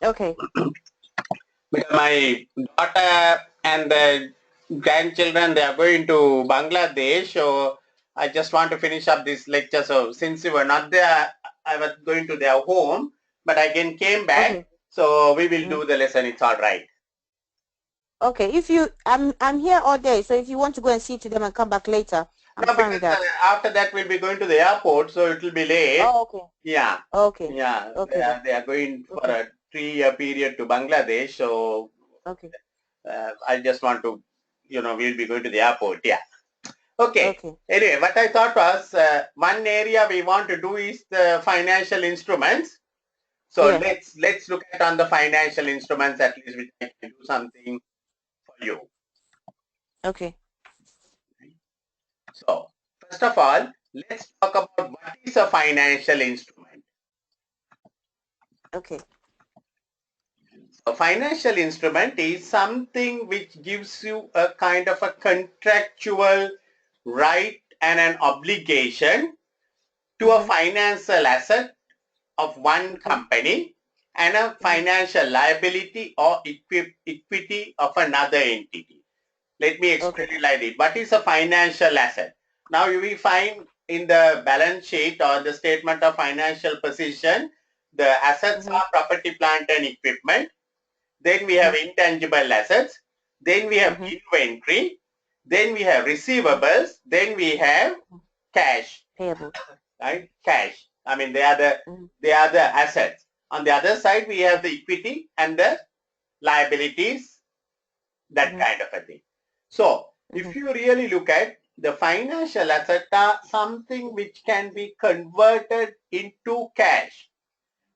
Okay. Because my daughter and the grandchildren, they are going to Bangladesh, so I just want to finish up this lecture. So since you were not there, I was going to their home, but I again came back. Okay. So we will do the lesson. It's all right. Okay. If you, I'm here all day, so if you want to go and see to them and come back later, I'm No, fine because with that. after that we'll be going to the airport, so it will be late. Oh, okay. Yeah, Okay. yeah. Okay then. They are going for Okay. a 3-year period to Bangladesh, so Okay. I just want to, we'll be going to the airport. Yeah. Okay. Okay. Anyway, what I thought was one area we want to do is the financial instruments. So Yeah. let's look at on the financial instruments at least, which I can do something for you. Okay. So first of all, let's talk about what is a financial instrument. Okay. A financial instrument is something which gives you a kind of a contractual right and an obligation to a financial asset of one Okay. company and a financial liability or equity of another entity. Let me explain Okay. it like this. What is a financial asset? Now you will find in the balance sheet or the statement of financial position, the assets are property, plant and equipment. Then we have intangible assets. Then we have inventory. Then we have receivables. Then we have cash. Payable. Right? Cash. I mean, they are the assets. On the other side, we have the equity and the liabilities, that kind of a thing. So, if you really look at the financial assets are something which can be converted into cash.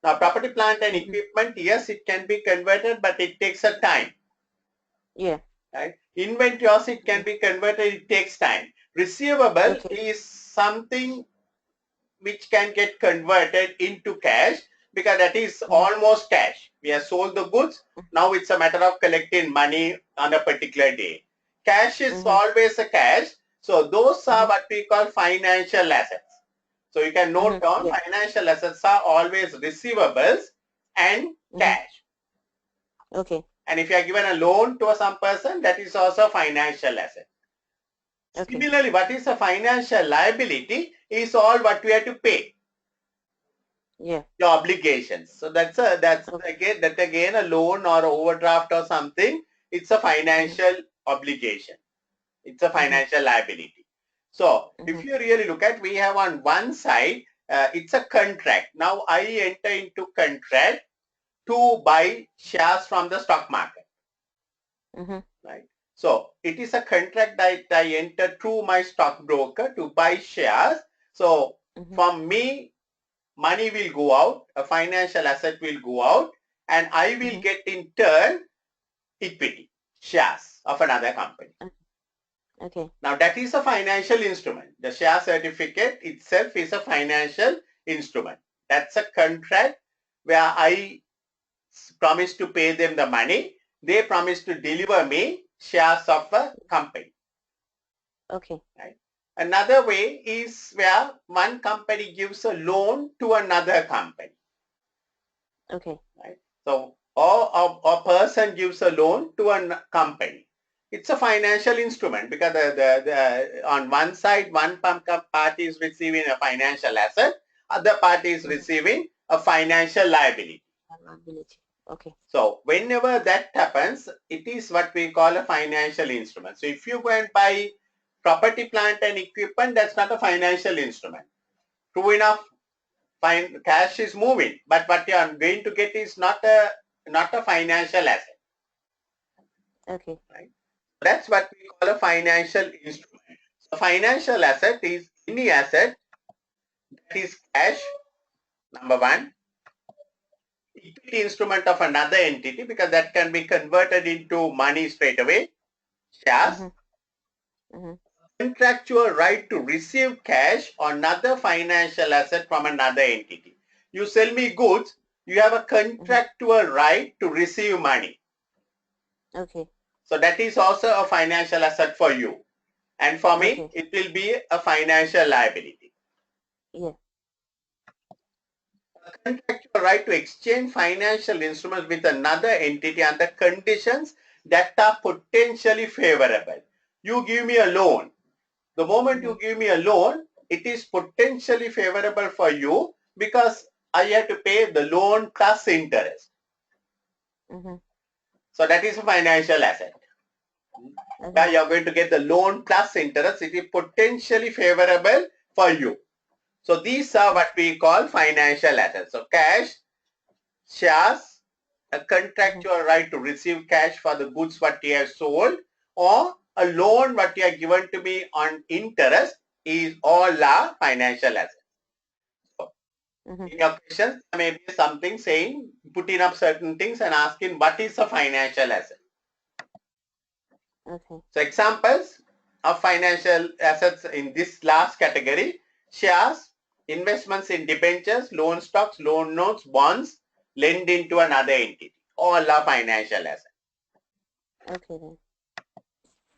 Now, property, plant and equipment, yes, it can be converted, but it takes a time. Yeah. Right? Inventory, it can be converted, it takes time. Receivable Okay. is something which can get converted into cash because that is almost cash. We have sold the goods. Now it's a matter of collecting money on a particular day. Cash is always a cash. So those are what we call financial assets. So you can note down Yeah. financial assets are always receivables and cash. Okay. And if you are given a loan to some person, that is also a financial asset. Okay. Similarly, what is a financial liability is all what we have to pay. Yeah. Your obligations. So that's again a loan or overdraft or something. It's a financial obligation. It's a financial liability. So if you really look at, we have on one side, it's a contract. Now I enter into contract to buy shares from the stock market. Right. So it is a contract that I enter through my stockbroker to buy shares. So from me, money will go out, a financial asset will go out, and I will get in turn equity, shares of another company. Okay. Now that is a financial instrument. The share certificate itself is a financial instrument. That's a contract where I promise to pay them the money. They promise to deliver me shares of a company. Okay. Right? Another way is where one company gives a loan to another company. Okay. Right? So, or a person gives a loan to a company. It's a financial instrument because on one side, one party is receiving a financial asset, other party is receiving a financial liability. Liability. Okay. So, whenever that happens, it is what we call a financial instrument. So, if you go and buy property, plant and equipment, that's not a financial instrument. True enough, cash is moving, but what you are going to get is not a financial asset. Okay. Right? That's what we call a financial instrument. So financial asset is any asset that is cash, number one, equity instrument of another entity because that can be converted into money straight away, shares, contractual right to receive cash or another financial asset from another entity. You sell me goods, you have a contractual right to receive money. Okay. So that is also a financial asset for you. And for me, it will be a financial liability. Yeah. contractual right to exchange financial instruments with another entity under conditions that are potentially favorable. You give me a loan. The moment you give me a loan, it is potentially favorable for you because I have to pay the loan plus interest. So that is a financial asset. Where you are going to get the loan plus interest, it is potentially favorable for you. So these are what we call financial assets. So cash, shares, a contractual right to receive cash for the goods what you have sold, or a loan what you have given to me on interest is all are financial assets. So in your questions, there may be something saying, putting up certain things and asking what is a financial asset. So examples of financial assets in this last category: shares, investments in debentures, loan stocks, loan notes, bonds, lend into another entity. All are financial assets.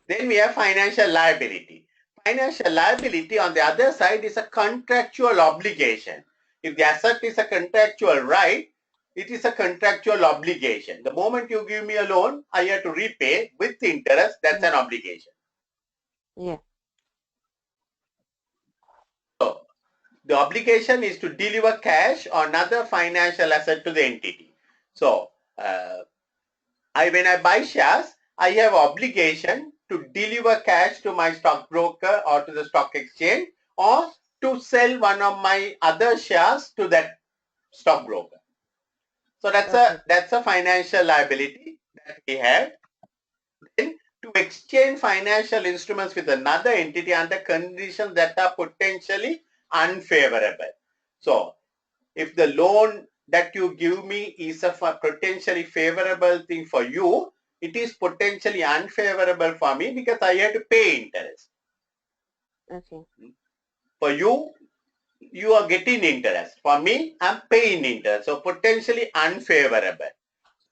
Then we have financial liability. Financial liability on the other side is a contractual obligation. If the asset is a contractual right, it is a contractual obligation. The moment you give me a loan, I have to repay with interest. That's an obligation. So the obligation is to deliver cash or another financial asset to the entity. So when I buy shares, I have obligation to deliver cash to my stockbroker or to the stock exchange, or to sell one of my other shares to that stockbroker. So that's a financial liability that we have. Then to exchange financial instruments with another entity under conditions that are potentially unfavorable. So if the loan that you give me is a potentially favorable thing for you, it is potentially unfavorable for me because I have to pay interest. For you, you are getting interest. For me, I'm paying interest. So potentially unfavorable.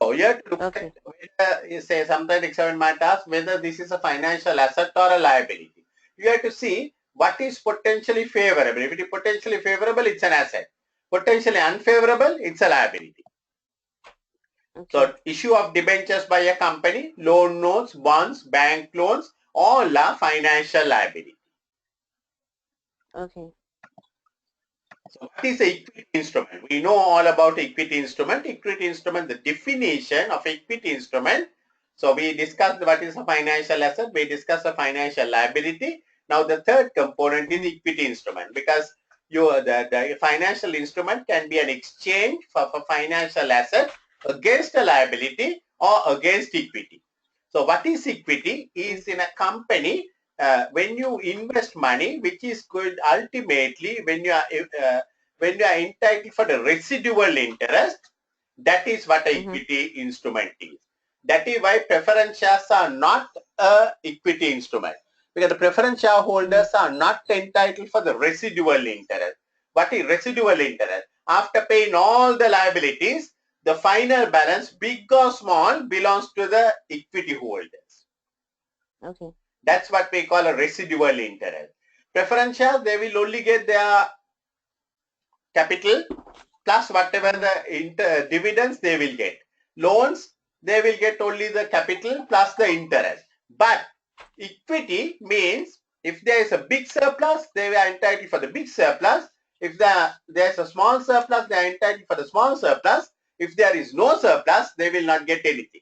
So you have to look at whether, you say, sometimes examiner might ask whether this is a financial asset or a liability. You have to see what is potentially favorable. If it is potentially favorable, it's an asset. Potentially unfavorable, it's a liability. So issue of debentures by a company, loan notes, bonds, bank loans, all are financial liability. So what is the equity instrument? We know all about equity instrument. Equity instrument, the definition of equity instrument. So we discussed what is a financial asset. We discussed a financial liability. Now the third component is equity instrument, because the financial instrument can be an exchange for financial asset against a liability or against equity. So what is equity? Is in a company, when you invest money, which is good ultimately when you are entitled for the residual interest, that is what an equity instrument is. That is why preference shares are not a equity instrument, because the preference shareholders are not entitled for the residual interest. What is residual interest? After paying all the liabilities, the final balance, big or small, belongs to the equity holders. That's what we call a residual interest. Preference shares, they will only get their capital plus whatever the dividends they will get. Loans, they will get only the capital plus the interest. But equity means if there is a big surplus, they are entitled for the big surplus. If there is a small surplus, they are entitled for the small surplus. If there is no surplus, they will not get anything.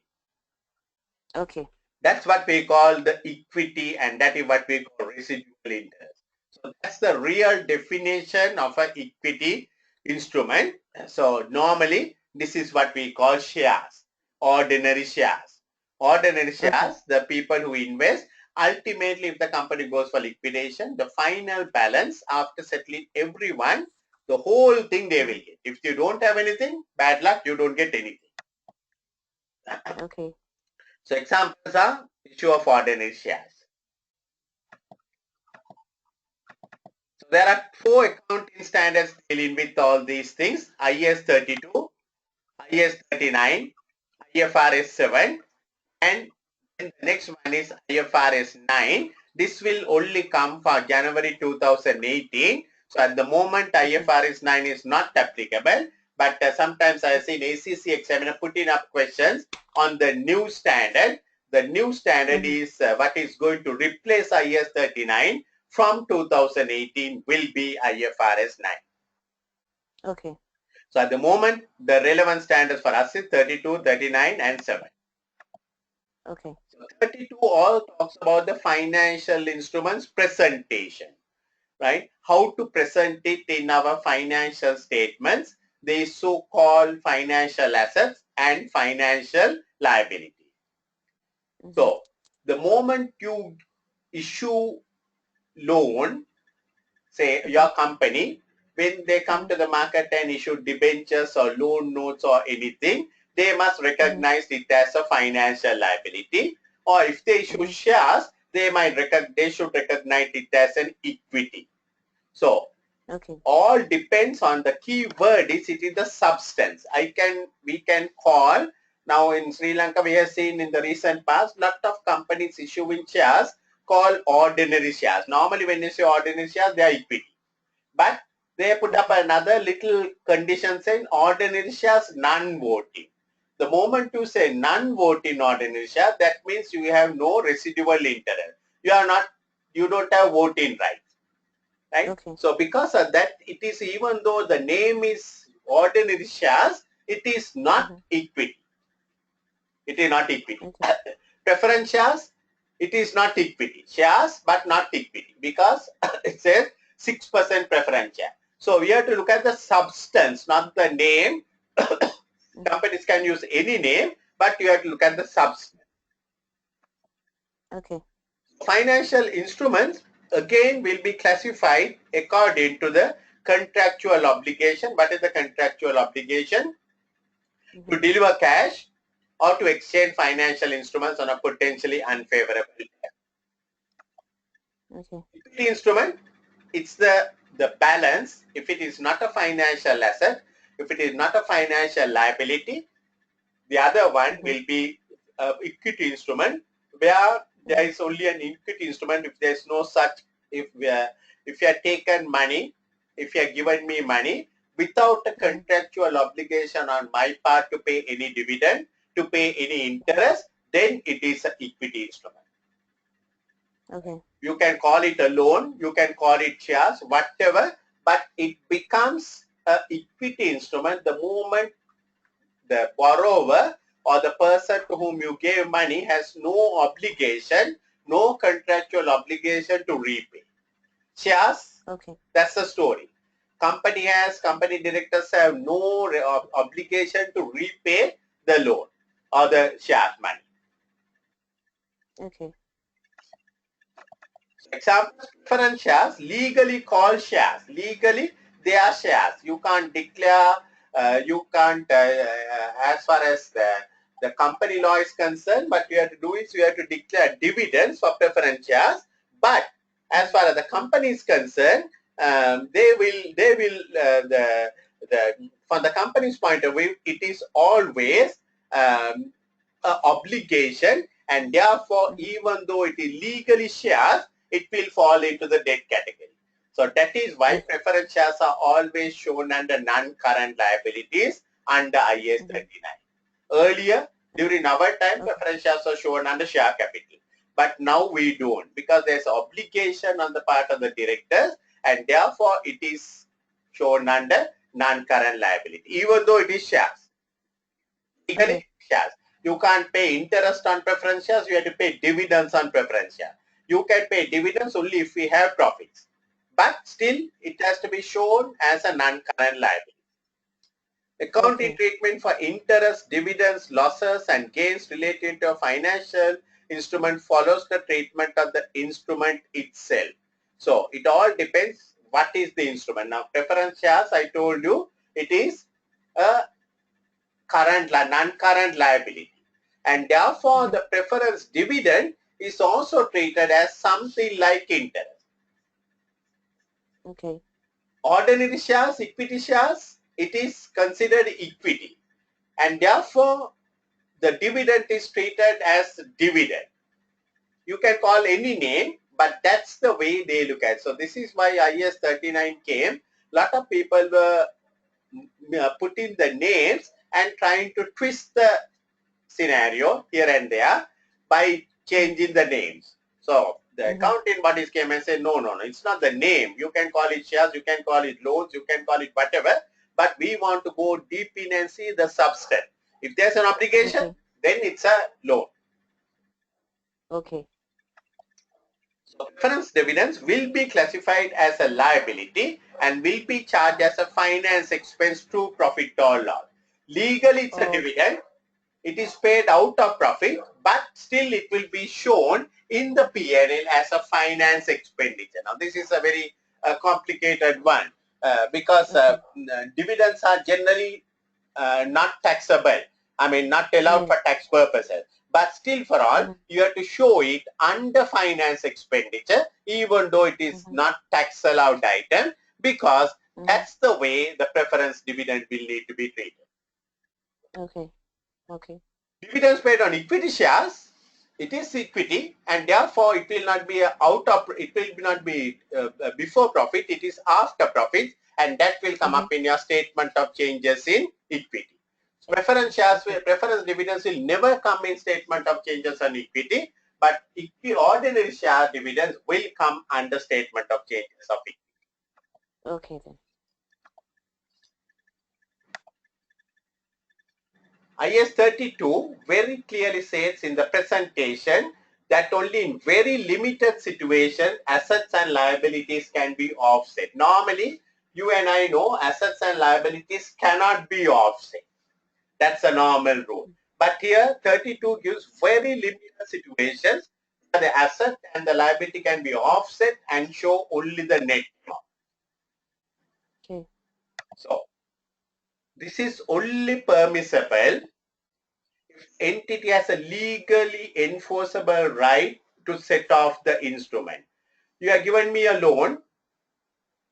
That's what we call the equity, and that is what we call residual interest. So that's the real definition of an equity instrument. So normally this is what we call shares, ordinary shares. Ordinary shares, the people who invest, ultimately if the company goes for liquidation, the final balance after settling everyone, the whole thing they will get. If you don't have anything, bad luck, you don't get anything. So examples are issue of ordinary shares. So there are 4 accounting standards dealing with all these things: IAS 32, IAS 39, IFRS 7, and the next one is IFRS 9. This will only come for January 2018. So at the moment IFRS 9 is not applicable, but sometimes I have seen ACC examiner putting up questions on the new standard. The new standard is what is going to replace IS 39 from 2018 will be IFRS 9. Okay. So at the moment, the relevant standards for us is 32, 39 and 7. Okay. So 32 all talks about the financial instruments presentation, right? How to present it in our financial statements, the so-called financial assets and financial liability. So the moment you issue loan, say your company, when they come to the market and issue debentures or loan notes or anything, they must recognize it as a financial liability. Or if they issue shares, they should recognize it as an equity. So all depends on the key word is it is the substance. We can call now in Sri Lanka we have seen in the recent past lot of companies issuing shares called ordinary shares. Normally when you say ordinary shares they are equity. But they put up another little condition saying ordinary shares non-voting. The moment you say non-voting ordinary share, that means you have no residual interest. You don't have voting rights. Right? So because of that, it is even though the name is ordinary shares, it is not equity. It is not equity. Preference shares, it is not equity. Shares, but not equity because it says 6% preference share. So we have to look at the substance, not the name. Companies can use any name, but you have to look at the substance. Okay. Financial instruments again will be classified according to the contractual obligation. What is the contractual obligation? To deliver cash or to exchange financial instruments on a potentially unfavorable term. Equity instrument, it's the balance. If it is not a financial asset, if it is not a financial liability, the other one will be equity instrument where there is only an equity instrument if there is no such, if you have taken money, if you have given me money without a contractual obligation on my part to pay any dividend, to pay any interest, then it is an equity instrument. Okay. You can call it a loan, you can call it shares, whatever, but it becomes an equity instrument the moment the borrower or the person to whom you gave money has no obligation, no contractual obligation to repay. Shares, that's the story. Company directors have no obligation to repay the loan or the share money. Okay. Example, preference shares, legally called shares. Legally, they are shares. You can't declare, you can't, as far as the company law is concerned, but you have to do is you have to declare dividends for preference shares. But as far as the company is concerned, from the company's point of view, it is always an obligation, and therefore, even though it is legally shares, it will fall into the debt category. So that is why preference shares are always shown under non-current liabilities under IAS 39. Earlier, during our time, preference shares are shown under share capital. But now we don't because there's obligation on the part of the directors, and therefore it is shown under non-current liability, even though it is shares. Legally, shares. You can't pay interest on preference shares, you have to pay dividends on preference shares. You can pay dividends only if we have profits. But still, it has to be shown as a non-current liability. Accounting treatment for interest, dividends, losses, and gains related to a financial instrument follows the treatment of the instrument itself. So, it all depends what is the instrument. Now, preference shares, I told you, it is a non-current liability. And therefore, the preference dividend is also treated as something like interest. Okay. Ordinary shares, equity shares, it is considered equity. And therefore, the dividend is treated as dividend. You can call any name, but that's the way they look at it. So this is why IAS 39 came. A lot of people were put in the names and trying to twist the scenario here and there by changing the names. So the accountant bodies came and said, no, it's not the name. You can call it shares, you can call it loans, you can call it whatever, but we want to go deep in and see the substance. If there's an obligation, then it's a loan. Okay. So preference dividends will be classified as a liability and will be charged as a finance expense through profit or loss. Legally, it's a dividend. It is paid out of profit, but still it will be shown in the P&L as a finance expenditure. Now, this is a very complicated one because dividends are generally not taxable. I mean, not allowed for tax purposes. But still for all, you have to show it under finance expenditure, even though it is not tax allowed item, because that's the way the preference dividend will need to be treated. Okay. Dividends paid on equity shares, it is equity, and therefore it will not be before profit, it is after profit, and that will come up in your statement of changes in equity. Preference shares, preference dividends will never come in statement of changes on equity, but ordinary share dividends will come under statement of changes of equity. Okay then. IS 32 very clearly says in the presentation that only in very limited situations assets and liabilities can be offset. Normally, you and I know assets and liabilities cannot be offset. That's a normal rule. But here 32 gives very limited situations where the asset and the liability can be offset and show only the net amount. Okay. So this is only permissible if entity has a legally enforceable right to set off the instrument. You have given me a loan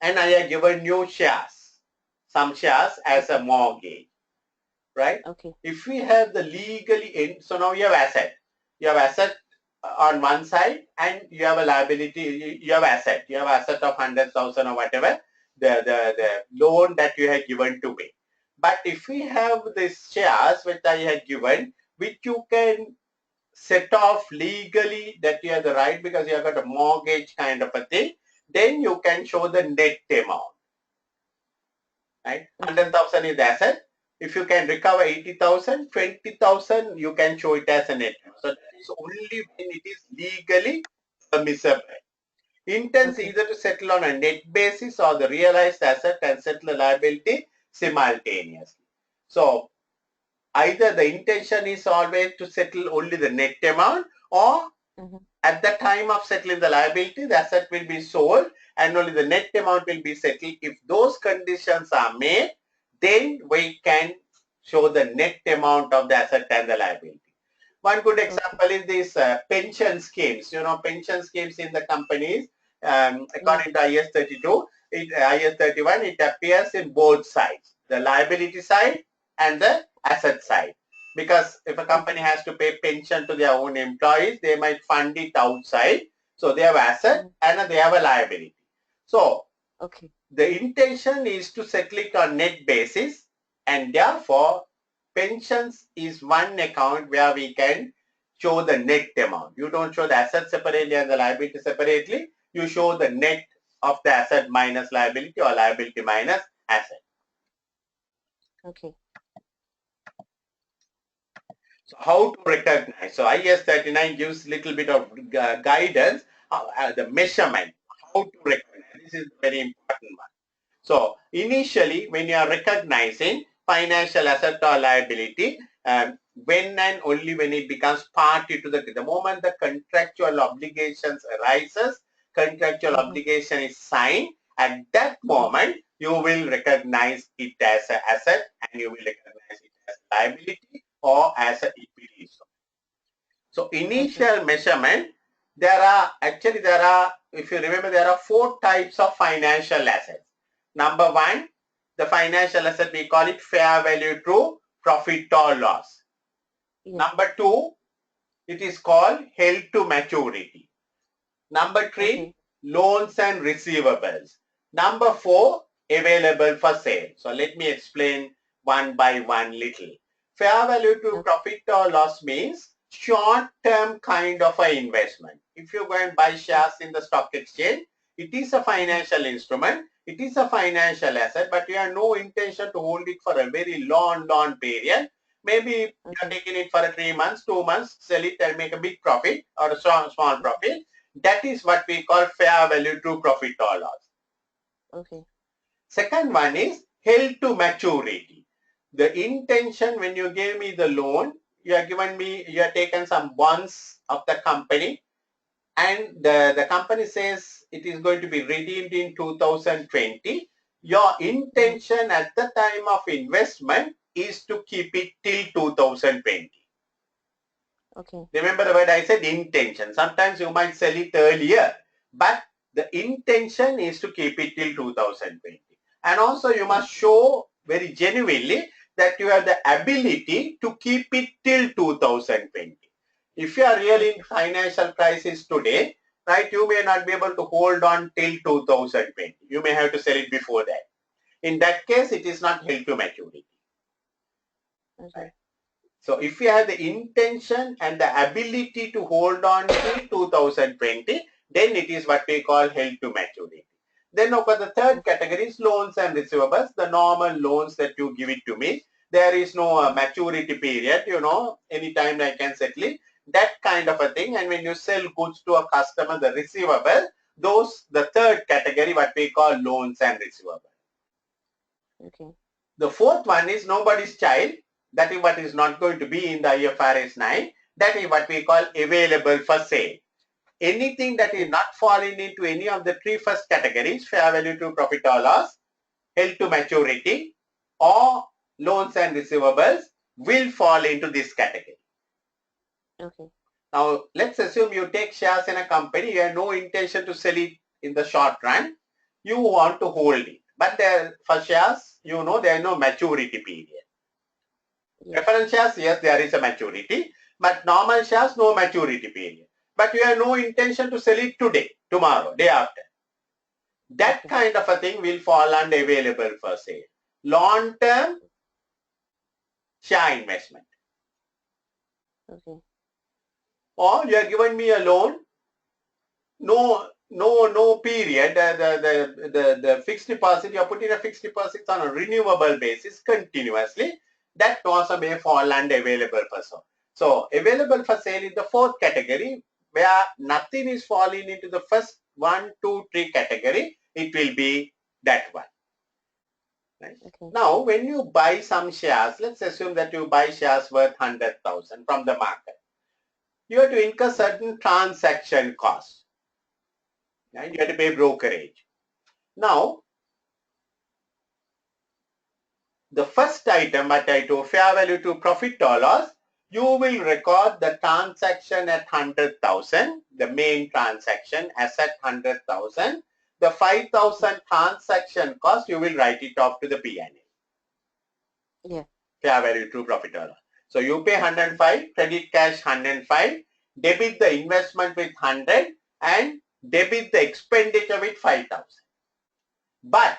and I have given you shares, some shares as a mortgage, right? Okay. If we have the legally, so now you have asset on one side and you have a liability, you have asset of 100,000 or whatever, the loan that you have given to me. But if we have these shares which I have given, which you can set off legally, that you have the right because you have got a mortgage kind of a thing, then you can show the net amount. Right? 100,000 is the asset. If you can recover 80,000, 20,000, you can show it as a net. So that is only when it is legally permissible. Intends either to settle on a net basis or the realized asset and settle the liability simultaneously. So either the intention is always to settle only the net amount, or at the time of settling the liability, the asset will be sold and only the net amount will be settled. If those conditions are made, then we can show the net amount of the asset and the liability. One good example is these pension schemes. You know, pension schemes in the companies, according to IS 32, IS 31, it appears in both sides, the liability side and the asset side. Because if a company has to pay pension to their own employees, they might fund it outside. So they have asset and they have a liability. So the intention is to settle it on net basis, and therefore pensions is one account where we can show the net amount. You don't show the asset separately and the liability separately. You show the net of the asset minus liability or liability minus asset. Okay. So how to recognize? So IS 39 gives little bit of guidance, the measurement, how to recognize. This is a very important one. So initially, when you are recognizing financial asset or liability, when and only when it becomes party to the moment the contractual obligations arises, contractual obligation is signed, at that moment you will recognize it as an asset and you will recognize it as liability or as an equity. So initial measurement, there are, if you remember, there are 4 types of financial assets. Number 1, the financial asset, we call it fair value through profit or loss. Number 2, it is called held to maturity. Number 3, loans and receivables. Number 4, available for sale. So let me explain one by one little. Fair value to profit or loss means short-term kind of an investment. If you go and buy shares in the stock exchange, it is a financial instrument, it is a financial asset, but you have no intention to hold it for a very long period. Maybe you are taking it for 3 months, 2 months, sell it and make a big profit or a small profit. That is what we call fair value to profit or loss. Okay. Second one is held to maturity. The intention when you gave me the loan, you are taken some bonds of the company, and the company says it is going to be redeemed in 2020. Your intention at the time of investment is to keep it till 2020. Okay. Remember the word I said, intention. Sometimes you might sell it earlier, but the intention is to keep it till 2020. And also you must show very genuinely that you have the ability to keep it till 2020. If you are really in financial crisis today, right, you may not be able to hold on till 2020. You may have to sell it before that. In that case, it is not held to maturity. Okay. Right? So if you have the intention and the ability to hold on till 2020, then it is what we call held to maturity. Then over the third category is loans and receivables, the normal loans that you give it to me. There is no maturity period, anytime I can settle it. That kind of a thing. And when you sell goods to a customer, the receivable, the third category, what we call loans and receivables. Okay. The fourth one is nobody's child. That is what is not going to be in the IFRS 9. That is what we call available for sale. Anything that is not falling into any of the three first categories, fair value to profit or loss, held to maturity, or loans and receivables, will fall into this category. Okay. Now, let's assume you take shares in a company, you have no intention to sell it in the short run. You want to hold it. But for shares, there is no maturity period. Preference shares, yes, there is a maturity, but normal shares, no maturity period. But you have no intention to sell it today, tomorrow, day after. That kind of a thing will fall under available for sale. Long-term share investment. Okay. Or you have given me a loan, no period, the fixed deposit, you are putting a fixed deposit on a renewable basis continuously. That also may fall under available for sale. So available for sale is the fourth category, where nothing is falling into the first 1, 2, 3 category. It will be that one. Right? Okay. Now, when you buy some shares, let's assume that you buy shares worth 100,000 from the market. You have to incur certain transaction costs. Right? You have to pay brokerage. Now, the first item that I do, fair value to profit or loss, you will record the transaction at 100,000, the main transaction asset 100,000. The 5,000 transaction cost, you will write it off to the P&L. Yeah. Fair value to profit or loss. So you pay 105, credit cash 105, debit the investment with 100, and debit the expenditure with 5,000. But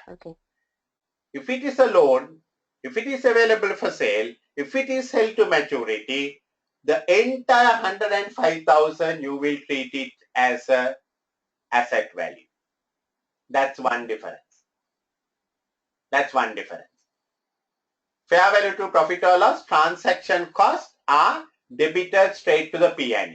if it is a loan, if it is available for sale, if it is held to maturity, the entire 105,000 you will treat it as a asset value. That's one difference. That's one difference. Fair value to profit or loss, transaction costs are debited straight to the P&L.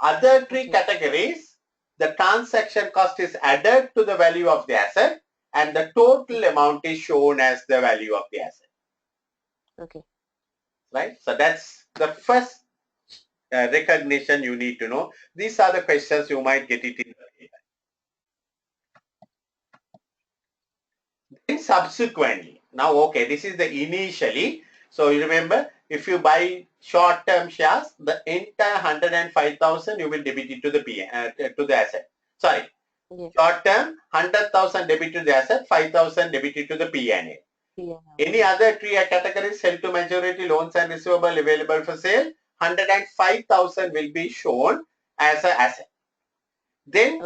Other three categories, the transaction cost is added to the value of the asset, and the total amount is shown as the value of the asset. Okay. Right? So that's the first recognition you need to know. These are the questions you might get it in the paper. Then subsequently, now this is the initially. So you remember, if you buy short-term shares, the entire 105,000 you will debit it to the asset. Sorry. Short-term, 100,000 debit to the asset, 5,000 debited to the P&L. Any other three categories, held to maturity, loans and receivable available for sale, 105,000 will be shown as an asset. Then,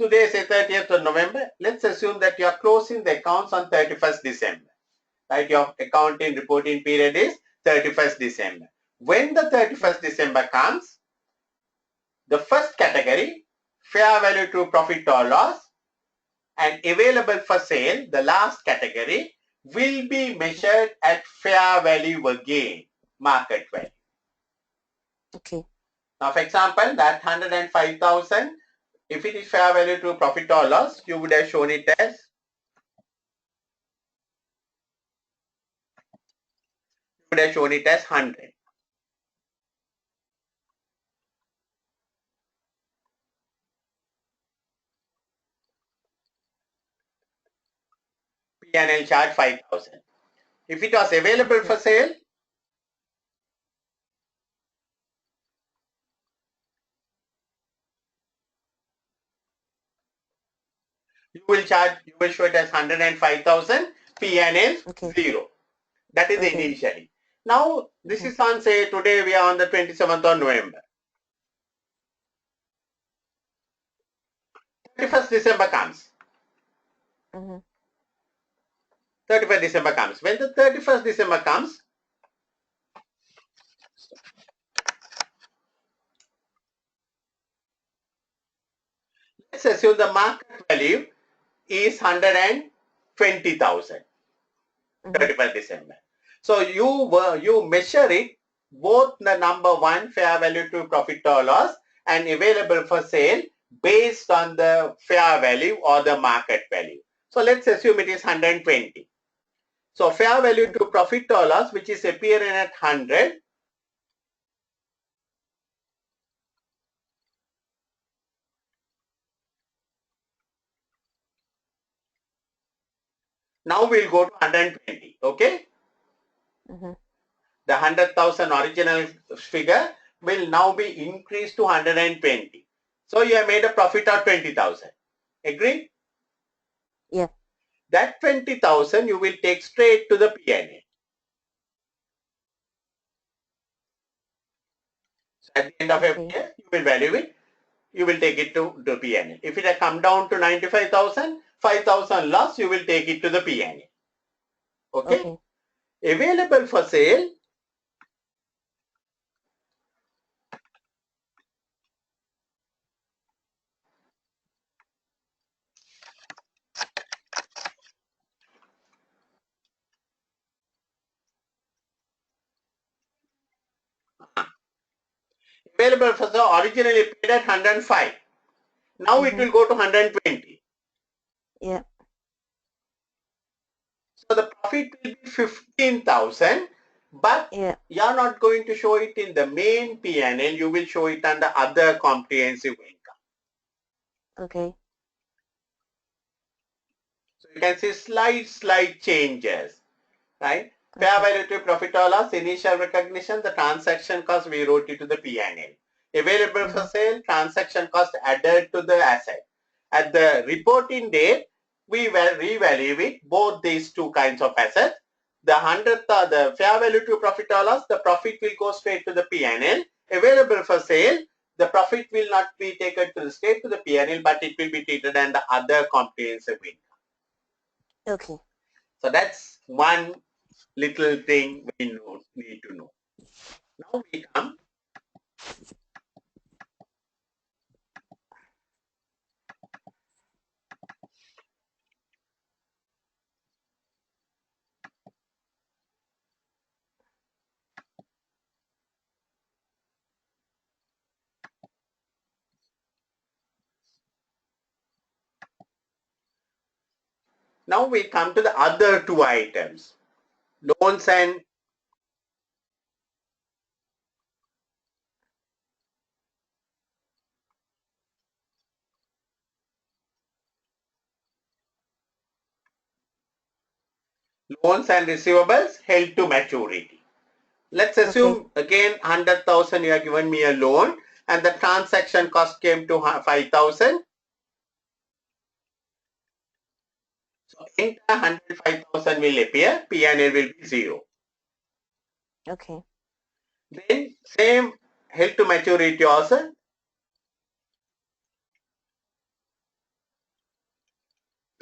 today say 30th of November. Let's assume that you are closing the accounts on 31st December. Right? Your accounting reporting period is 31st December. When the 31st December comes, the first category, fair value to profit or loss, and available for sale, the last category, will be measured at fair value again, market value. Okay. Now, for example, that 105,000, if it is fair value to profit or loss, you would have shown it as 100. P&L charge 5,000. If it was available for sale, you will show it as 105,000, P&L 0. That is initially. Now, this is on, say, today we are on the 27th of November. 31st December comes. 31st December comes. When the 31st December comes, let's assume the market value is 120,000. 31st December. So you measure it, both the number one, fair value to profit or loss, and available for sale based on the fair value or the market value. So let's assume it is 120. So fair value to profit or loss, which is appearing at 100, now we'll go to 120. Okay. The 100,000 original figure will now be increased to 120. So you have made a profit of 20,000. Agree? Yeah. That 20,000 you will take straight to the P&L. So at the end of every year, you will value it. You will take it to the P&L. If it has come down to 95,000, 5,000 loss, you will take it to the P&L. Okay? Available for sale. Available for sale originally paid at 105. Now it will go to 120. Yeah. So the profit will be 15,000, but you are not going to show it in the main P&L. You will show it under other comprehensive income. Okay. So you can see slight changes, right? Fair value to profit or loss, initial recognition, the transaction cost, we wrote it to the P&L. Available for sale, transaction cost added to the asset. At the reporting date, we will revalue it, both these two kinds of assets. The fair value to profit or loss, the profit will go straight to the P&L. Available for sale, the profit will not be taken to the straight to the P&L, but it will be treated under other comprehensive income. Okay. So that's one little thing we need to know. Now we come to the other two items, loans and receivables held to maturity. Let's assume again 100,000 you have given me a loan and the transaction cost came to 5,000. So entire 105,000 will appear, P&L will be 0. Okay. Then same held to maturity also.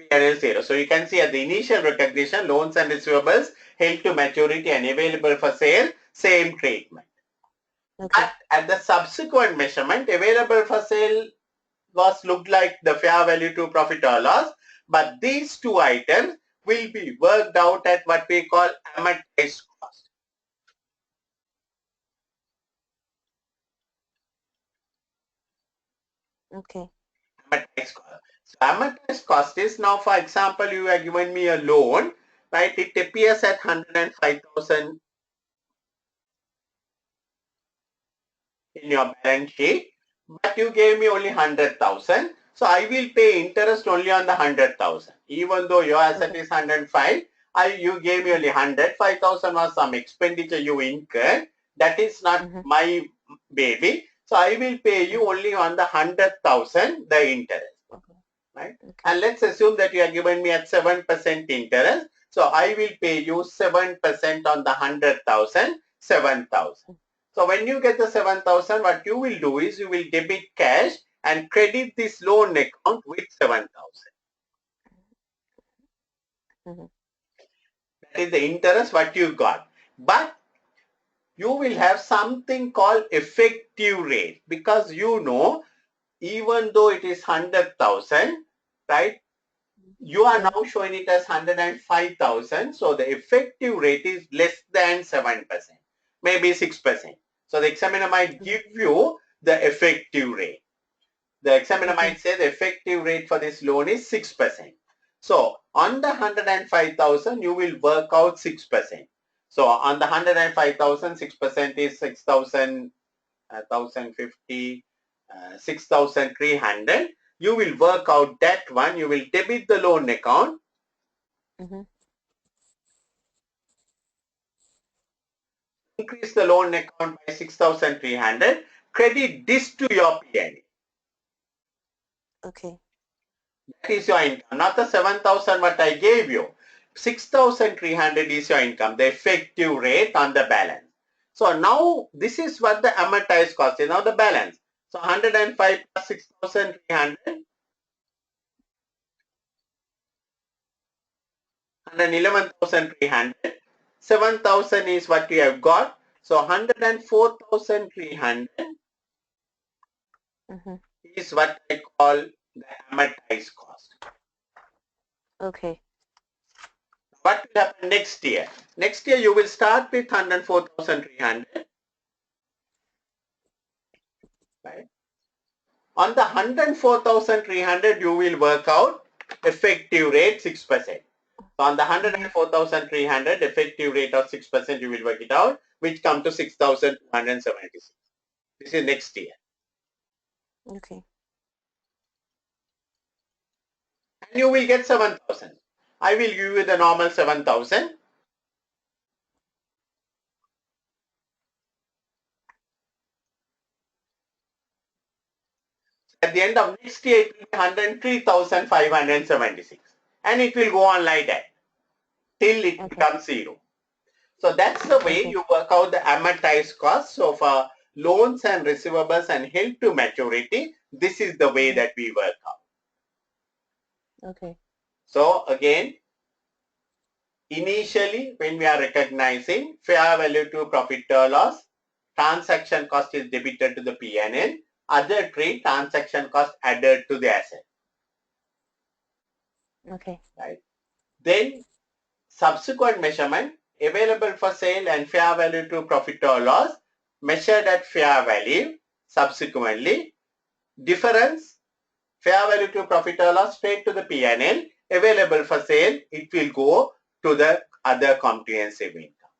P&L 0. So you can see at the initial recognition, loans and receivables held to maturity and available for sale, same treatment. Okay. But at the subsequent measurement, available for sale was looked like the fair value to profit or loss, but these two items will be worked out at what we call amortized cost. Okay. Amortized cost. So amortized cost is now, for example, you have given me a loan, right? It appears at 105,000 in your balance sheet, but you gave me only 100,000. So I will pay interest only on the 100,000. Even though your asset is 105, you gave me only 100. 5,000 was some expenditure you incurred. That is not my baby. So I will pay you only on the 100,000 the interest. Right? Okay. And let's assume that you are given me at 7% interest. So I will pay you 7% on the 100,000, 7,000. So when you get the 7,000, what you will do is you will debit cash and credit this loan account with 7,000. That is the interest what you got. But you will have something called effective rate, because you know, even though it is 100,000, right? You are now showing it as 105,000. So the effective rate is less than 7%, maybe 6%. So the examiner might give you the effective rate. The examiner might say the effective rate for this loan is 6%. So on the 105,000, you will work out 6%. So on the 105,000, 6% is 6,000, 1,050, 6,300. You will work out that one. You will debit the loan account. Increase the loan account by 6,300. Credit this to your P&L. Okay. That is your income, not the 7,000 what I gave you. 6,300 is your income, the effective rate on the balance. So now this is what the amortized cost is, now the balance. So 105 plus 6,300, 111,300. 7,000 is what you have got. So 104,300 is what I call the amortized cost. Okay. What will happen next year? Next year you will start with 104,300. Right? On the 104,300 you will work out effective rate 6%. So on the 104,300 effective rate of 6% you will work it out, which come to 6,276. This is next year. Okay. And you will get 7,000. I will give you the normal 7,000. At the end of next year, it will be 103,576. And it will go on like that till it becomes zero. So that's the way you work out the amortized cost. So for loans and receivables and held to maturity, this is the way that we work out. Okay. So again, initially when we are recognizing fair value to profit or loss, transaction cost is debited to the P&L, other trade transaction cost added to the asset. Okay. Right. Then subsequent measurement, available for sale and fair value to profit or loss, measured at fair value. Subsequently, difference, fair value to profit or loss, straight to the P&L. Available for sale, it will go to the other comprehensive income.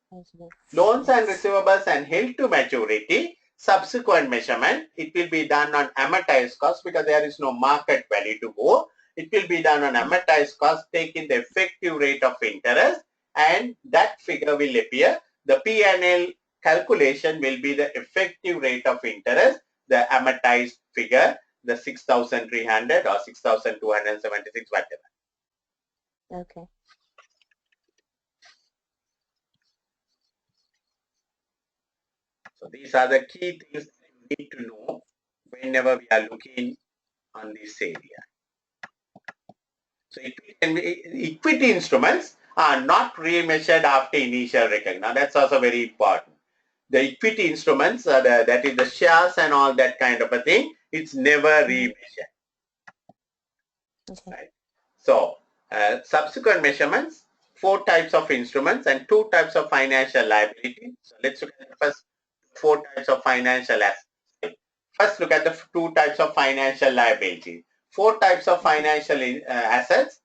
Loans and receivables and held to maturity, subsequent measurement, it will be done on amortized cost because there is no market value to go. It will be done on amortized cost, taking the effective rate of interest, and that figure will appear. The P&L calculation will be the effective rate of interest, the amortized figure, the 6,300 or 6,276, whatever. Okay. So these are the key things that you need to know whenever we are looking on this area. So equity instruments are not remeasured after initial recognition. Now that's also very important. The equity instruments, that is the shares and all that kind of a thing, it's never remeasured. Okay. Right? So subsequent measurements, 4 types of instruments and 2 types of financial liability. So let's look at the first 4 types of financial assets. First look at the 2 types of financial liability. 4 types of financial assets: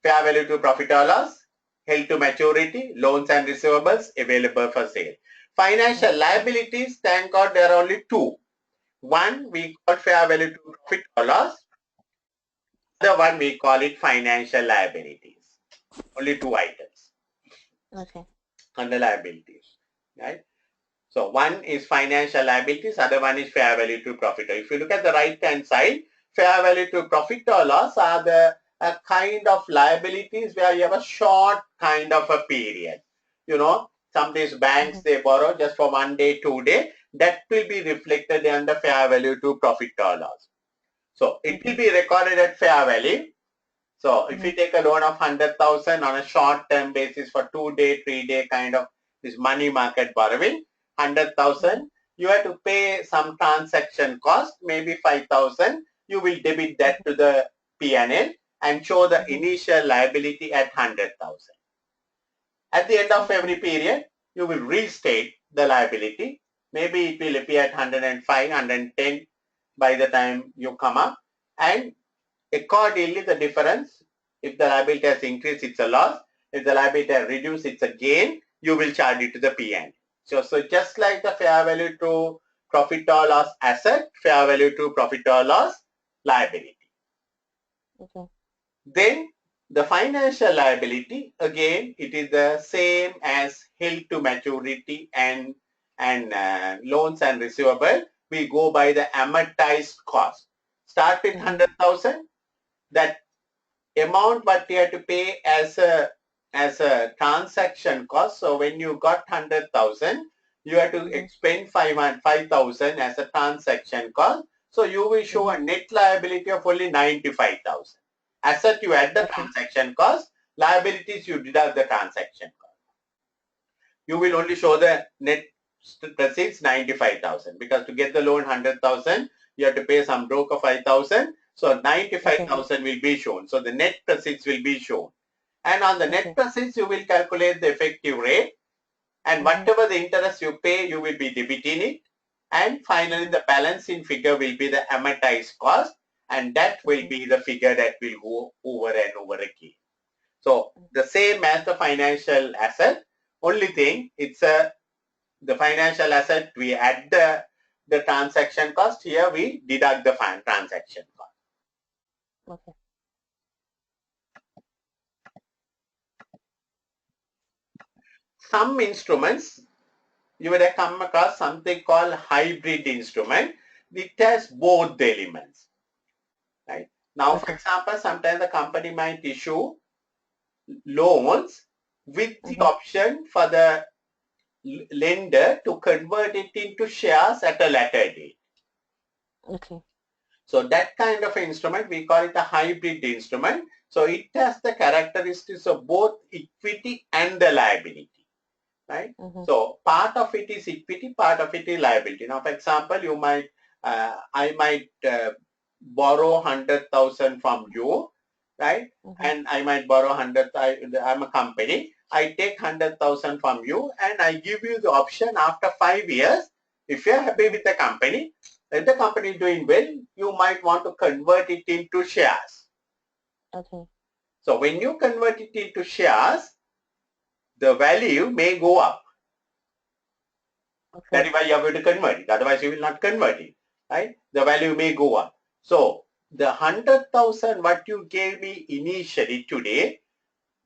fair value to profit or loss, held to maturity, loans and receivables, available for sale. Financial liabilities, thank God there are only 2. One we call fair value to profit or loss. The one we call it financial liabilities. Only 2 items. Okay. Under liabilities. Right? So one is financial liabilities, other one is fair value to profit. If you look at the right hand side, fair value to profit or loss are the kind of liabilities where you have a short kind of a period. You know, some of these banks, they borrow just for 1 day, 2 day. That will be reflected under fair value to profit or loss. So it will be recorded at fair value. So if you take a loan of 100,000 on a short term basis for 2 day, 3 day kind of this money market borrowing, 100,000, you have to pay some transaction cost, maybe 5,000. You will debit that to the P&L and show the initial liability at 100,000. At the end of every period, you will restate the liability. Maybe it will appear at 105, 110 by the time you come up, and accordingly the difference, if the liability has increased, it's a loss. If the liability has reduced, it's a gain. You will charge it to the P&L. So just like the fair value to profit or loss asset, fair value to profit or loss liability. Okay. Then the financial liability, again, it is the same as held to maturity and loans and receivable. We go by the amortized cost. Start with 100,000. That amount what you have to pay as a transaction cost. So when you got 100,000, you have to expend 5,000 as a transaction cost. So you will show a net liability of only 95,000. Asset you add the transaction cost, liabilities you deduct the transaction cost. You will only show the net proceeds 95,000, because to get the loan 100,000, you have to pay some broker 5,000. So 95,000 will be shown. So the net proceeds will be shown. And on the net proceeds, you will calculate the effective rate. And whatever the interest you pay, you will be debiting it. And finally, the balancing figure will be the amortized cost. And that will be the figure that will go over and over again. So the same as the financial asset, only thing, it's the financial asset, we add the transaction cost. Here we deduct the transaction cost. Okay. Some instruments, you would have come across something called hybrid instrument. It has both the elements. Right? Now, for example, sometimes the company might issue loans with the option for the lender to convert it into shares at a later date. Okay. So that kind of instrument, we call it a hybrid instrument. So it has the characteristics of both equity and the liability. Right? So part of it is equity, part of it is liability. Now, for example, you might, I might borrow 100,000 from you, right? And I might borrow 100. I'm a company. I take 100,000 from you, and I give you the option after 5 years. If you're happy with the company, if the company is doing well, you might want to convert it into shares. Okay. So when you convert it into shares, the value may go up. That is why you are going to convert it. Otherwise, you will not convert it. Right? The value may go up. So the 100,000 what you gave me initially today,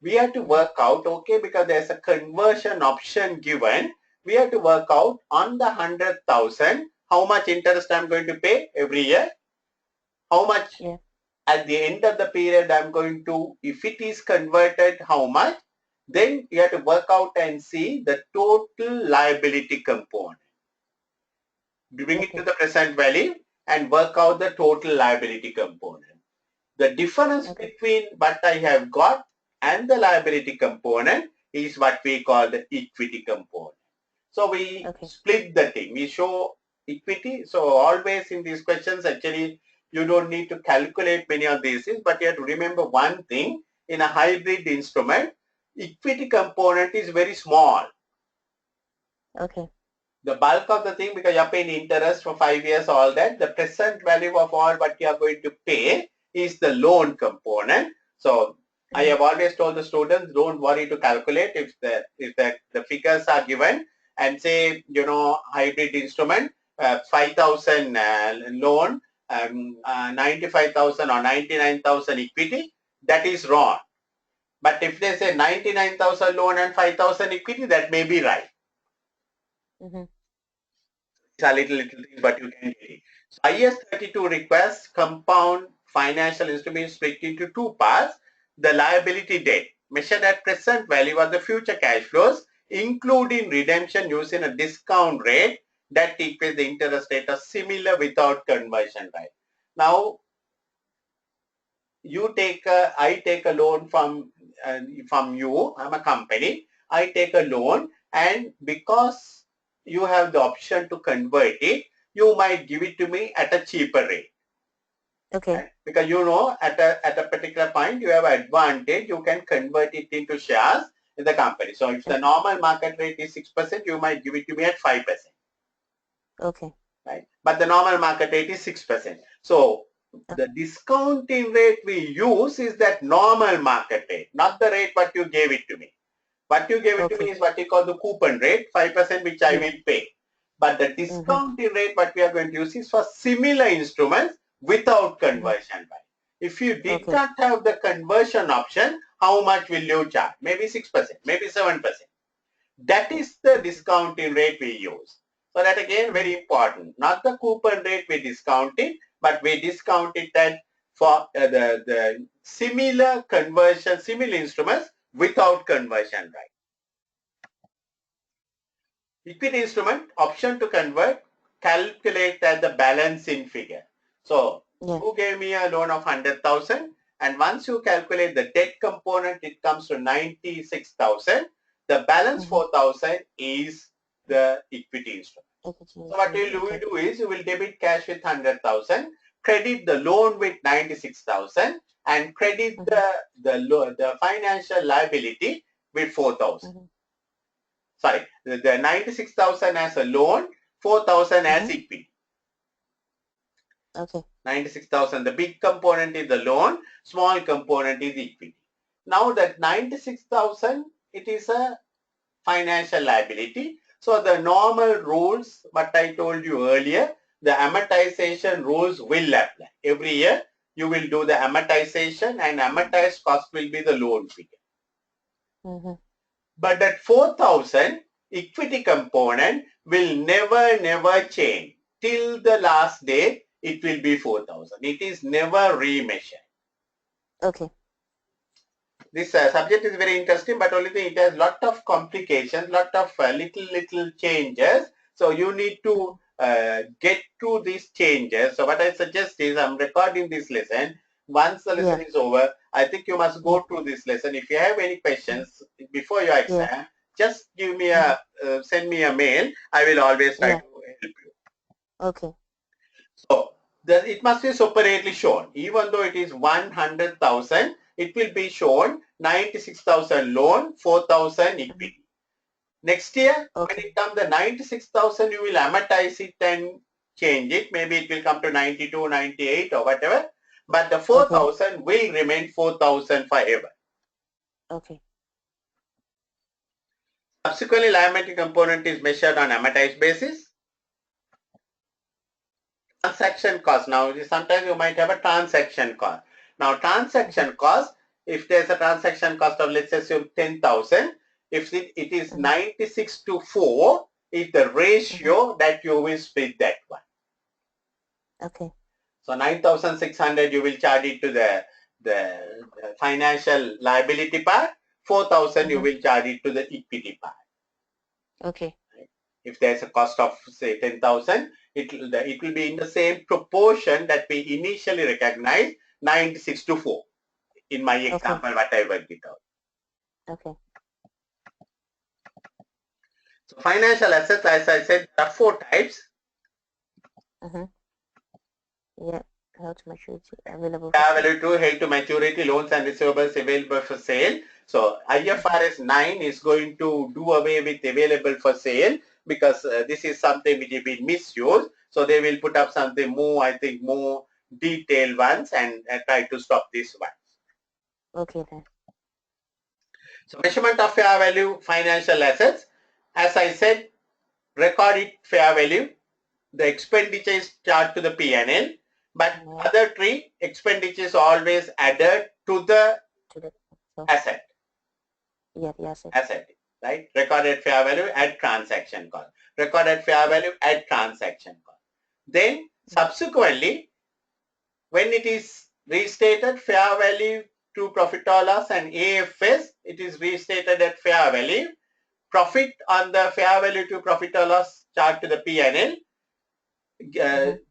we have to work out, okay, because there's a conversion option given. We have to work out on the 100,000 how much interest I'm going to pay every year, how much at the end of the period I'm going to, if it is converted, how much. Then you have to work out and see the total liability component. Bring it to the present value and work out the total liability component. The difference between what I have got and the liability component is what we call the equity component. So we split the thing. We show equity. So always in these questions, actually, you don't need to calculate many of these things, but you have to remember one thing. In a hybrid instrument, equity component is very small. Okay. The bulk of the thing, because you're paying interest for 5 years, all that, the present value of all what you are going to pay is the loan component. So I have always told the students, don't worry to calculate if the figures are given and say, hybrid instrument, 5,000 loan, 95,000 or 99,000 equity, that is wrong. But if they say 99,000 loan and 5,000 equity, that may be right. It's a little thing, but you can get it. So IS 32 requires compound financial instruments split into two parts. The liability debt, measured at present value of the future cash flows, including redemption using a discount rate that equates the interest rate of similar without conversion rate. Now, I take a loan from you. I'm a company. I take a loan, and because you have the option to convert it, you might give it to me at a cheaper rate. Okay. Right? Because at a particular point you have advantage, you can convert it into shares in the company. So if the normal market rate is 6%, you might give it to me at 5%. Okay. Right? But the normal market rate is 6%. So the discounting rate we use is that normal market rate, not the rate what you gave it to me. What you gave it to me is what you call the coupon rate, 5%, which I will pay. But the discounting rate what we are going to use is for similar instruments without conversion rate. If you did not have the conversion option, how much will you charge? Maybe 6%, maybe 7%. That is the discounting rate we use. So that again very important. Not the coupon rate we discount it, but we discount it at for the similar instruments without conversion rate. Equity instrument, option to convert, calculate at the balancing figure. So you gave me a loan of 100,000, and once you calculate the debt component, it comes to 96,000. The balance 4,000 is the equity instrument. So what you will do is you will debit cash with 100,000, credit the loan with 96,000, and credit the financial liability with 4,000. Sorry, the 96,000 as a loan, 4,000 as equity. Okay. 96,000, the big component is the loan, small component is equity. Now that 96,000, it is a financial liability. So the normal rules, what I told you earlier, the amortization rules will apply. Every year, you will do the amortization, and amortized cost will be the loan figure. But that 4,000 equity component will never change. Till the last day, it will be 4,000. It is never remeasured. Okay. This subject is very interesting, but only thing, it has lot of complications, lot of little changes. So you need to get to these changes. So what I suggest is, I'm recording this lesson. Once the lesson is over, I think you must go through this lesson. If you have any questions before your exam, just give me send me a mail. I will always try to help you. Okay. So it must be separately shown. Even though it is 100,000, it will be shown 96,000 loan, 4,000 equity. Next year, when it comes to 96,000, you will amortize it and change it. Maybe it will come to 92, 98 or whatever. But the 4,000 will remain 4,000 forever. Okay. Subsequently, liability component is measured on amortized basis. Transaction cost. Now, sometimes you might have a transaction cost. Now, transaction cost, if there's a transaction cost of, let's assume 10,000, if it is 96 to 4, is the ratio that you will split that one. Okay. So 9,600 you will charge it to the financial liability part. 4,000 you will charge it to the equity part. Okay. If there's a cost of say 10,000, it will be in the same proportion that we initially recognized. 96 to 4 in my example what I worked it out. Okay. So financial assets, as I said, there are 4 types. Yeah. Held to maturity available. Fair value to held to maturity loans and receivables available for sale. So IFRS 9 is going to do away with available for sale because this is something which has been misused. So they will put up something more, I think, more detailed ones and try to stop this one. Okay then. So measurement of fair value financial assets. As I said, recorded fair value. The expenditure is charged to the P&L, but other 3 expenditures always added to the asset. Yeah, the asset. Asset, right? Recorded fair value at transaction cost. Recorded fair value at transaction cost. Then subsequently, when it is restated fair value to profit or loss and AFS, it is restated at fair value. Profit on the fair value to profit or loss charged to the P&L.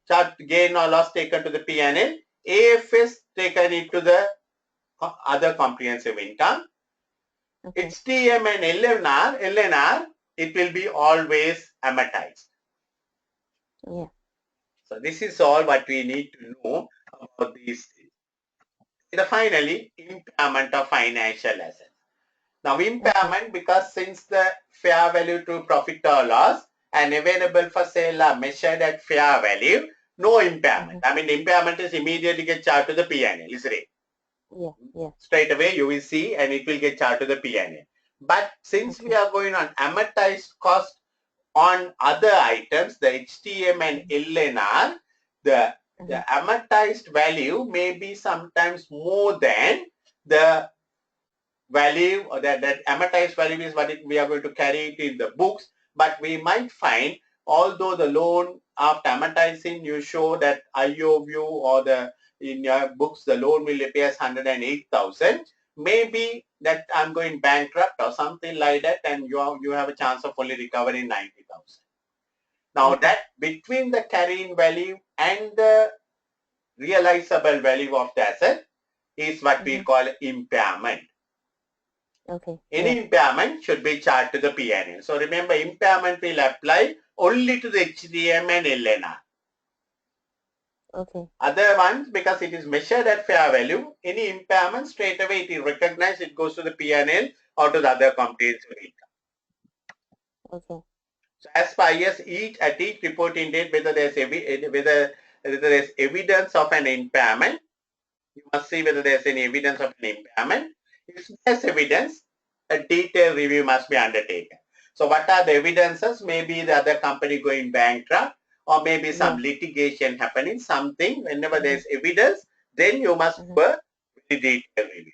Chart gain or loss taken to the P&L, AFS taken into the other comprehensive income. HTM and LNR, it will be always amortized. Yeah. So this is all what we need to know about these things. And finally, impairment of financial assets. Now impairment, because since the fair value to profit or loss and available for sale are measured at fair value, no impairment. I mean, impairment is immediately get charged to the P&L, isn't it? Yeah. Straight away you will see and it will get charged to the P&L. But since we are going on amortized cost on other items, the HTM and LNR, the amortized value may be sometimes more than the value, or that amortized value is what we are going to carry it in the books, but we might find, although the loan after amortizing you show that IOU or in your books the loan will appear as 108,000, maybe that I'm going bankrupt or something like that, and you have a chance of only recovering 90,000. Now that between the carrying value and the realizable value of the asset is what we call impairment. Any impairment should be charged to the P&L. So remember, impairment will apply only to the HTM and LNR. Other ones, because it is measured at fair value, any impairment straight away it is recognized, it goes to the P&L or to the other comprehensive income. So as per IS, at each reporting date, whether there is evidence of an impairment, you must see whether there is any evidence of an impairment. If there is evidence, a detailed review must be undertaken. So what are the evidences? Maybe the other company going bankrupt, or maybe some litigation happening, something. Whenever there is evidence, then you must do a detailed review.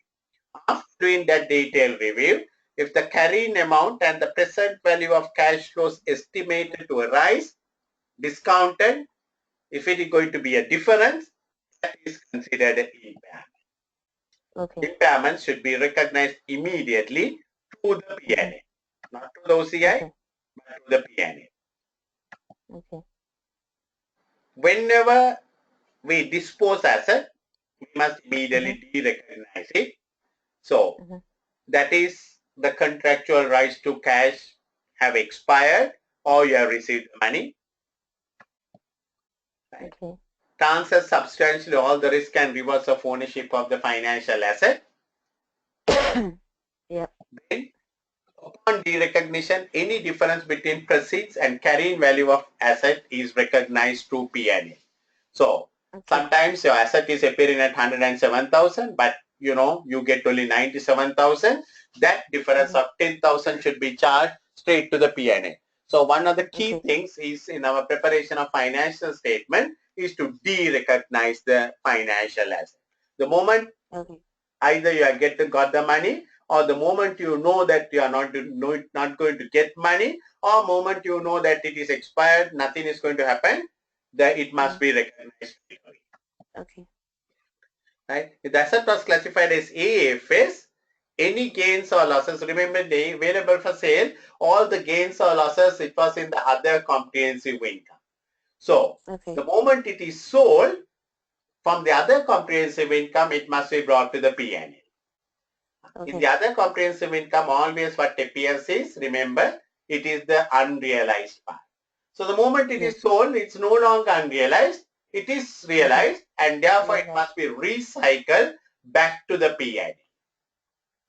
After doing that detailed review, if the carrying amount and the present value of cash flows estimated to arise, discounted, if it is going to be a difference, that is considered an impairment. Impairment should be recognized immediately to the P&L, not to the OCI, but to the P&L. Whenever we dispose asset, we must immediately de-recognize it. So that is, the contractual rights to cash have expired or you have received the money. Right? Transfers substantially all the risk and reverse of ownership of the financial asset. Then, upon derecognition, any difference between proceeds and carrying value of asset is recognized through P&L. So sometimes your asset is appearing at 107,000, but you get only 97,000. That difference of 10,000 should be charged straight to the P&L. So one of the key things is in our preparation of financial statement is to de-recognize the financial asset. The moment either you have got the money, or the moment you know that you are not going to get money, or moment you know that it is expired, nothing is going to happen, that it must be recognized. Right? If the asset was classified as AFS, any gains or losses, remember the available for sale, all the gains or losses, it was in the other comprehensive income. So the moment it is sold, from the other comprehensive income, it must be brought to the P&L. Okay. In the other comprehensive income, always what appears is, remember, it is the unrealized part. So the moment it is sold, it's no longer unrealized, it is realized, and therefore it must be recycled back to the P&L.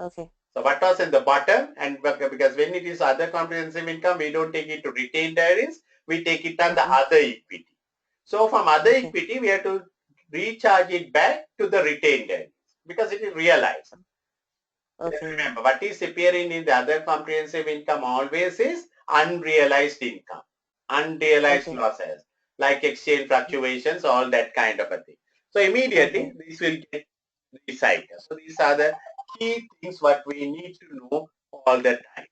Okay. So what was in the bottom, and because when it is other comprehensive income, we don't take it to retained earnings, we take it on the other equity. So from other equity, we have to recharge it back to the retained earnings because it is realized. Okay. Remember, what is appearing in the other comprehensive income always is unrealized income, unrealized losses, like exchange fluctuations, all that kind of a thing. So immediately this will get recycled. So these are the key things what we need to know all the time.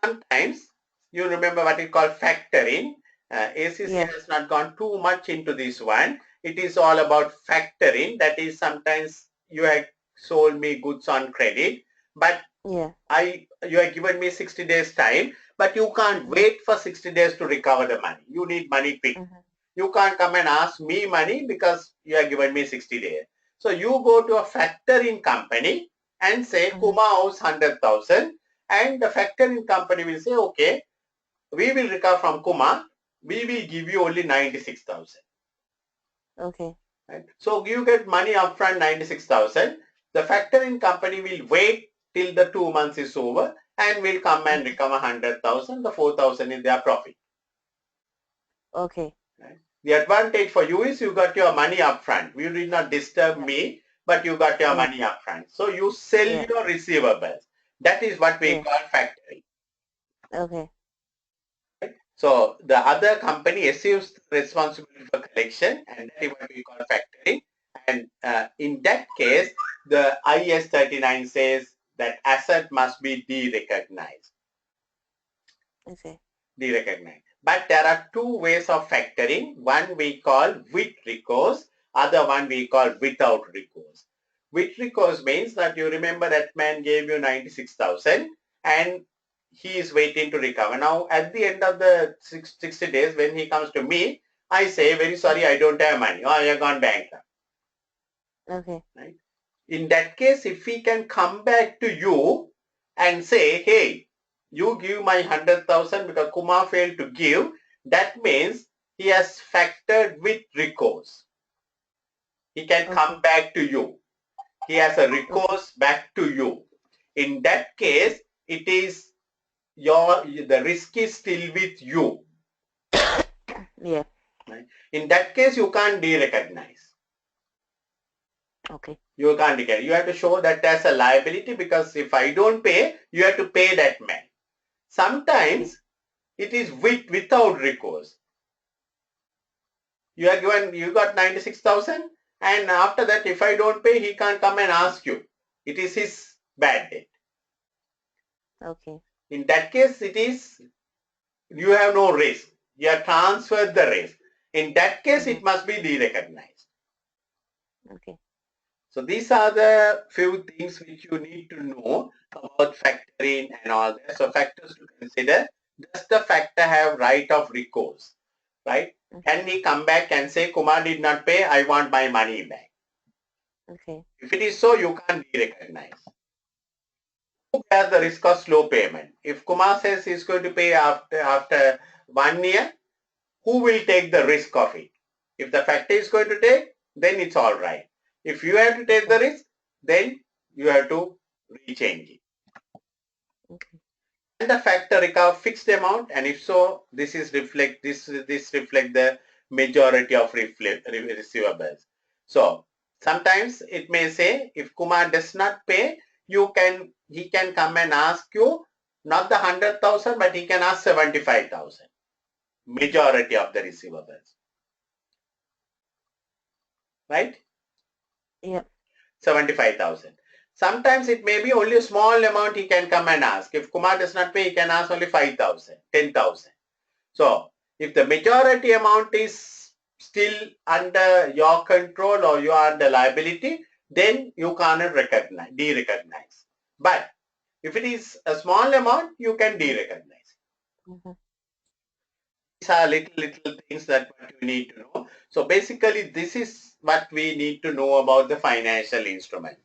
Sometimes you remember what we call factoring. ACC has not gone too much into this one. It is all about factoring. That is, sometimes you have sold me goods on credit, but you have given me 60 days time, but you can't wait for 60 days to recover the money. You need money quick. You can't come and ask me money because you have given me 60 days. So you go to a factoring company and say, Kuma owes 100,000, and the factoring company will say, okay, we will recover from Kuma, we will give you only 96,000. Okay. Right? So you get money upfront 96,000. The factoring company will wait till the 2 months is over and will come and recover 100,000. The 4,000 is their profit. Okay. Right? The advantage for you is you got your money upfront. You did not disturb me, but you got your money upfront. So you sell your receivables. That is what we call factoring. Okay. So the other company assumes responsibility for collection, and that is what we call factoring. And in that case, the IS 39 says that asset must be de-recognized. Okay. De-recognized. But there are two ways of factoring. One we call with recourse, other one we call without recourse. With recourse means that you remember that man gave you 96,000 and he is waiting to recover. Now at the end of the 60 days when he comes to me, I say, very sorry, I don't have money, or you're gone bankrupt. Okay. Right? In that case, if he can come back to you and say, hey, you give my 100,000 because Kumar failed to give, that means he has factored with recourse. He can come back to you. He has a recourse back to you. In that case, it is the risk is still with you. Right? In that case, you can't de-recognize. Okay. You can't declare. You have to show that as a liability because if I don't pay, you have to pay that man. Sometimes it is without recourse. You got 96,000 and after that if I don't pay, he can't come and ask you. It is his bad debt. Okay. In that case, it is, you have no risk. You have transferred the risk. In that case, it must be de-recognized. Okay. So these are the few things which you need to know about factoring and all that. So factors to consider. Does the factor have right of recourse? Right? Can he come back and say, Kumar did not pay, I want my money back? Okay. If it is so, you can't de-recognize. Who bears the risk of slow payment? If Kumar says he's going to pay after 1 year, who will take the risk of it? If the factor is going to take, then it's all right. If you have to take the risk, then you have to rechange it. Okay. And the factor recover fixed amount, and if so, this reflect the majority of receivables. So sometimes it may say if Kumar does not pay, he can come and ask you not the 100,000, but he can ask 75,000. Majority of the receivables. Right? Yeah. 75,000. Sometimes it may be only a small amount he can come and ask. If Kumar does not pay, he can ask only 5,000, 10,000. So if the majority amount is still under your control or you are under liability, then you cannot de-recognize. But if it is a small amount, you can de-recognize. These are little things that what you need to know. So basically, this is what we need to know about the financial instrument,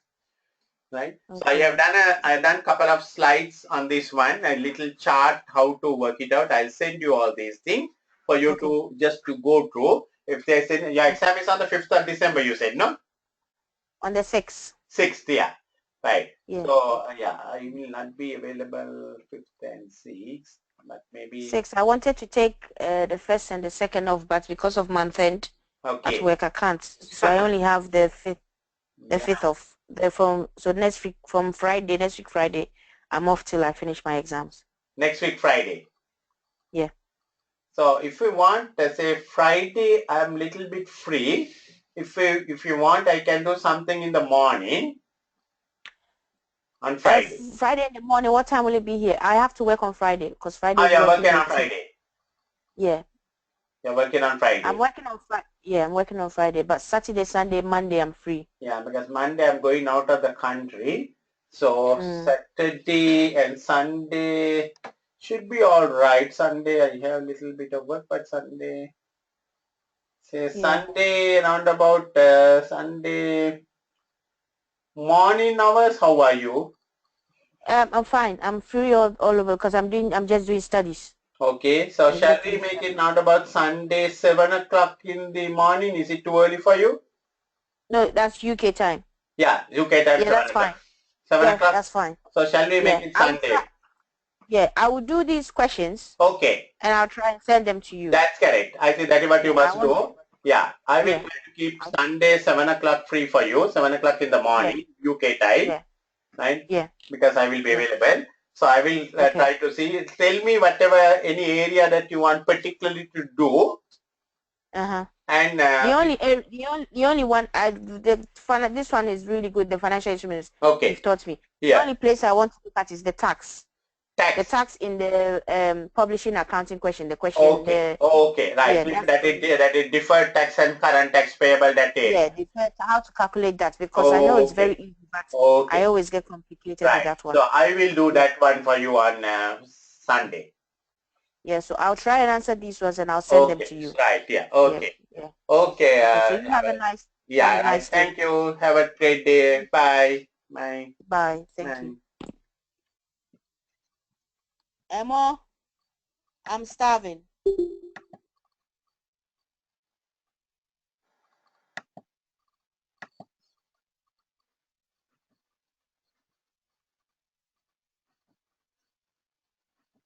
right? So I have done couple of slides on this one, a little chart how to work it out. I'll send you all these things for you to just to go through. If there's any, your exam is on the 5th of December, you said, no? On the 6th. 6th, yeah. Right. Yeah. So yeah, I will not be available 5th and 6th, but maybe 6th. I wanted to take the 1st and the 2nd off, but because of month end at work, I can't. So I only have the 5th, the 5th off. So next week, from Friday, next week Friday, I'm off till I finish my exams. Next week Friday. Yeah. So if you want, let's say Friday, I'm little bit free. If you want, I can do something in the morning on Friday. Friday in the morning, what time will it be here? I have to work on Friday because Friday is you're working working on day. Friday. Yeah. You're working on Friday. I'm working on Friday. Yeah, I'm working on Friday, but Saturday, Sunday, Monday, I'm free. Yeah, because Monday I'm going out of the country. So Saturday and Sunday should be all right. Sunday I have a little bit of work, but Sunday, say Sunday around about Sunday morning hours. How are you? I'm fine. I'm free all over because I'm just doing studies. Okay, so shall we make it round about Sunday 7 o'clock in the morning? Is it too early for you? No, that's UK time. Yeah, UK time. Yeah, that's fine. 7 o'clock? That's fine. So shall we make it Sunday? Yeah, I will do these questions. Okay. And I'll try and send them to you. That's correct. I think that is what you must do. Yeah, I will try to keep Sunday 7 o'clock free for you, 7 o'clock in the morning, UK time, right? Yeah. Because I will be available. So I will try to see. Tell me whatever, any area that you want particularly to do. And the only one this one is really good. The financial instruments. Okay. You've taught me. Yeah. The only place I want to look at is the tax. Tax. The tax in the publishing accounting question. The question. Okay. Okay. Right. Yeah, that is deferred tax and current tax payable. That area. Yeah. Deferred. How to calculate that? Because I know it's very easy, but I always get complicated with that one. So I will do that one for you on Sunday. Yeah, so I'll try and answer these ones and I'll send them to you. Right, yeah. Okay. Yeah. Okay. So you have a nice thank you. Have a great day. Bye. Bye. Bye. Thank you. Emma, I'm starving.